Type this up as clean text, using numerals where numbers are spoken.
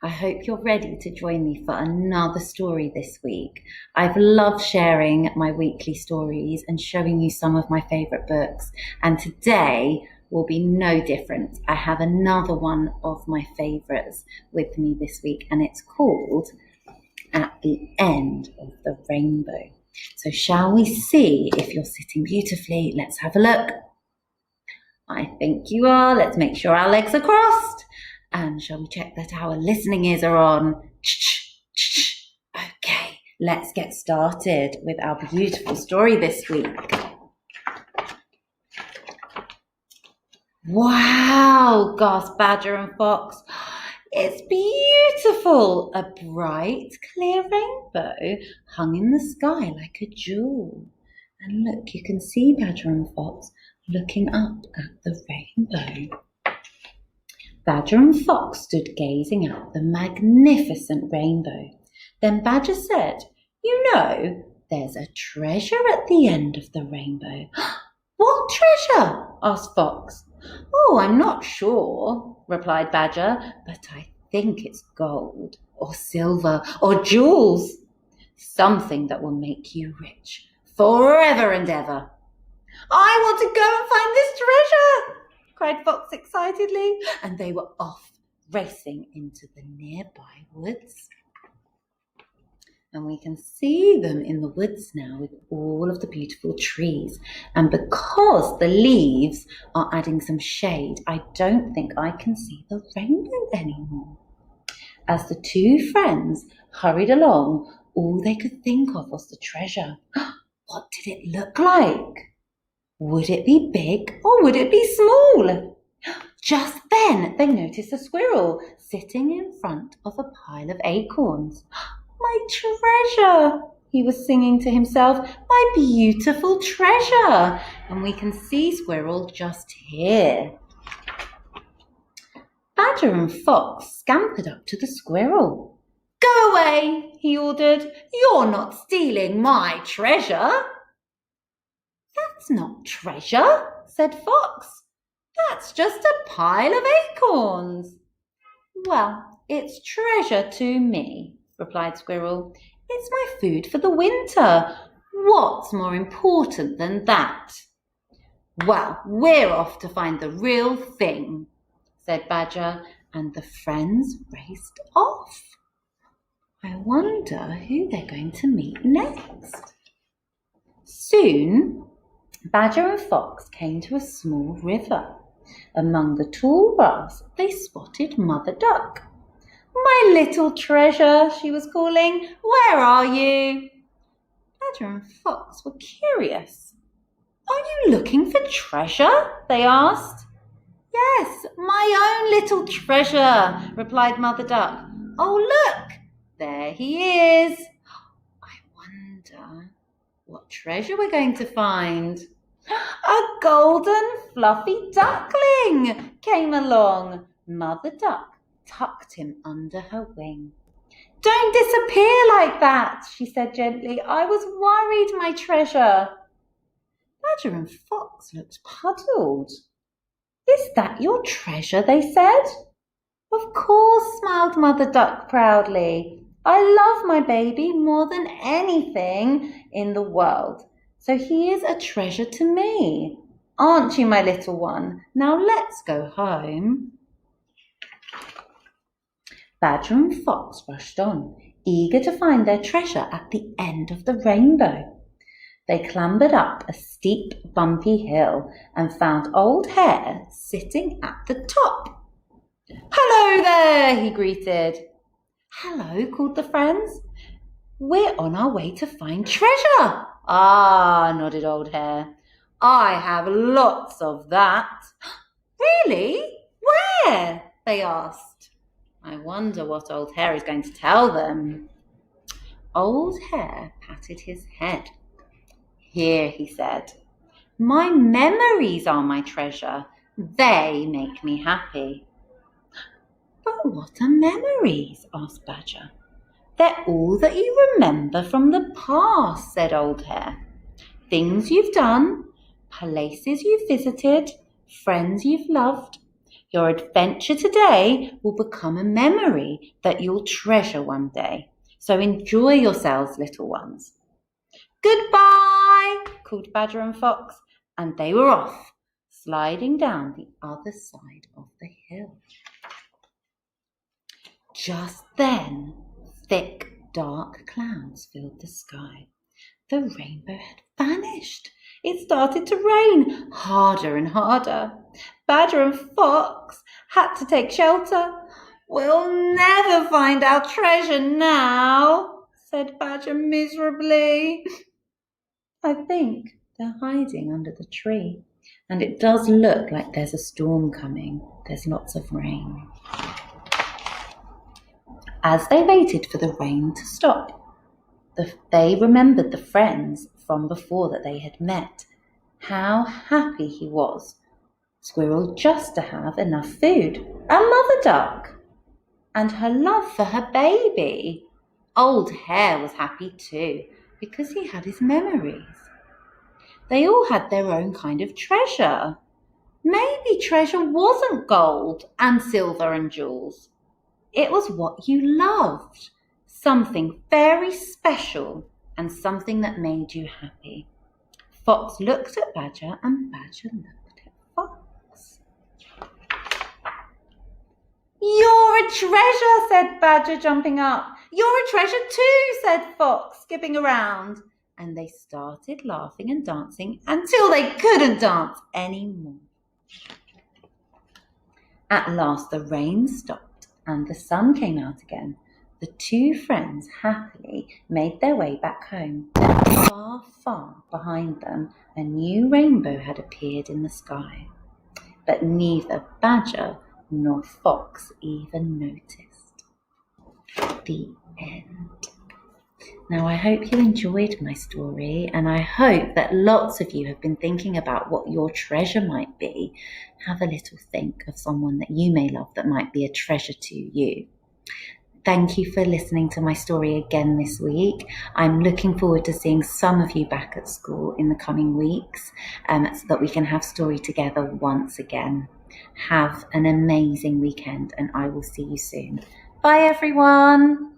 I hope you're ready to join me for another story this week. I've loved sharing my weekly stories and showing you some of my favourite books, and today will be no different. I have another one of my favourites with me this week, and it's called At the End of the Rainbow. So shall we see if you're sitting beautifully? Let's have a look. I think you are. Let's make sure our legs are crossed. And shall we check that our listening ears are on? Okay, let's get started with our beautiful story this week. Wow, gasped Badger and Fox. It's beautiful. A bright, clear rainbow hung in the sky like a jewel. And look, you can see Badger and Fox looking up at the rainbow. Badger and Fox stood gazing at the magnificent rainbow. Then Badger said, "You know, there's a treasure at the end of the rainbow." "What treasure?" asked Fox. "Oh, I'm not sure," replied Badger, "but I think it's gold or silver or jewels. Something that will make you rich forever and ever." "I want to go and find this treasure!" cried Fox excitedly, and they were off, racing into the nearby woods. And we can see them in the woods now with all of the beautiful trees. And because the leaves are adding some shade, I don't think I can see the rainbow anymore. As the two friends hurried along, all they could think of was the treasure. What did it look like? Would it be big or would it be small? Just then they noticed a squirrel sitting in front of a pile of acorns. "My treasure," he was singing to himself, "my beautiful treasure." And we can see Squirrel just here. Badger and Fox scampered up to the squirrel. "Go away," he ordered. "You're not stealing my treasure." "That's not treasure," said Fox. "That's just a pile of acorns." "Well, it's treasure to me," replied Squirrel. "It's my food for the winter. What's more important than that?" "Well, we're off to find the real thing," said Badger, and the friends raced off. I wonder who they're going to meet next. Soon, Badger and Fox came to a small river. Among the tall grass, they spotted Mother Duck. "My little treasure," she was calling, "where are you?" Badger and Fox were curious. "Are you looking for treasure?" they asked. "Yes, my own little treasure," replied Mother Duck. "Oh, look, there he is. I wonder what treasure we're going to find." A golden fluffy duckling came along. Mother Duck tucked him under her wing. "Don't disappear like that," she said gently. "I was worried, my treasure." Badger and Fox looked puzzled. "Is that your treasure?" they said. "Of course," smiled Mother Duck proudly. "I love my baby more than anything in the world. So he is a treasure to me. Aren't you, my little one? Now let's go home." Badger and Fox rushed on, eager to find their treasure at the end of the rainbow. They clambered up a steep, bumpy hill and found Old Hare sitting at the top. "Hello there," he greeted. "Hello," called the friends. "We're on our way to find treasure." "Ah," nodded Old Hare. "I have lots of that." "Really? Where?" they asked. I wonder what Old Hare is going to tell them. Old Hare patted his head. "Here," he said. "My memories are my treasure. They make me happy." "But what are memories?" asked Badger. "They're all that you remember from the past," said Old Hare. "Things you've done, places you've visited, friends you've loved. Your adventure today will become a memory that you'll treasure one day. So enjoy yourselves, little ones. Goodbye, called Badger and Fox, and they were off, sliding down the other side of the hill. Just then, thick, dark clouds filled the sky. The rainbow had vanished. It started to rain harder and harder. Badger and Fox had to take shelter. We'll never find our treasure now, said Badger miserably. I think they're hiding under the tree, and it does look like there's a storm coming. There's lots of rain. As they waited for the rain to stop, they remembered the friends from before that they had met. How happy he was. Squirrel just to have enough food, a mother duck, and her love for her baby. Old Hare was happy too, because he had his memories. They all had their own kind of treasure. Maybe treasure wasn't gold and silver and jewels. It was what you loved, something very special and something that made you happy. Fox looked at Badger and Badger looked at Fox. You're a treasure, said Badger, jumping up. You're a treasure too, said Fox, skipping around. And they started laughing and dancing until they couldn't dance anymore. At last the rain stopped and the sun came out again. The two friends happily made their way back home. Far, far behind them, a new rainbow had appeared in the sky. But neither Badger nor Fox even noticed. The end. Now, I hope you enjoyed my story, and I hope that lots of you have been thinking about what your treasure might be. Have a little think of someone that you may love that might be a treasure to you. Thank you for listening to my story again this week. I'm looking forward to seeing some of you back at school in the coming weeks so that we can have story together once again. Have an amazing weekend, and I will see you soon. Bye, everyone.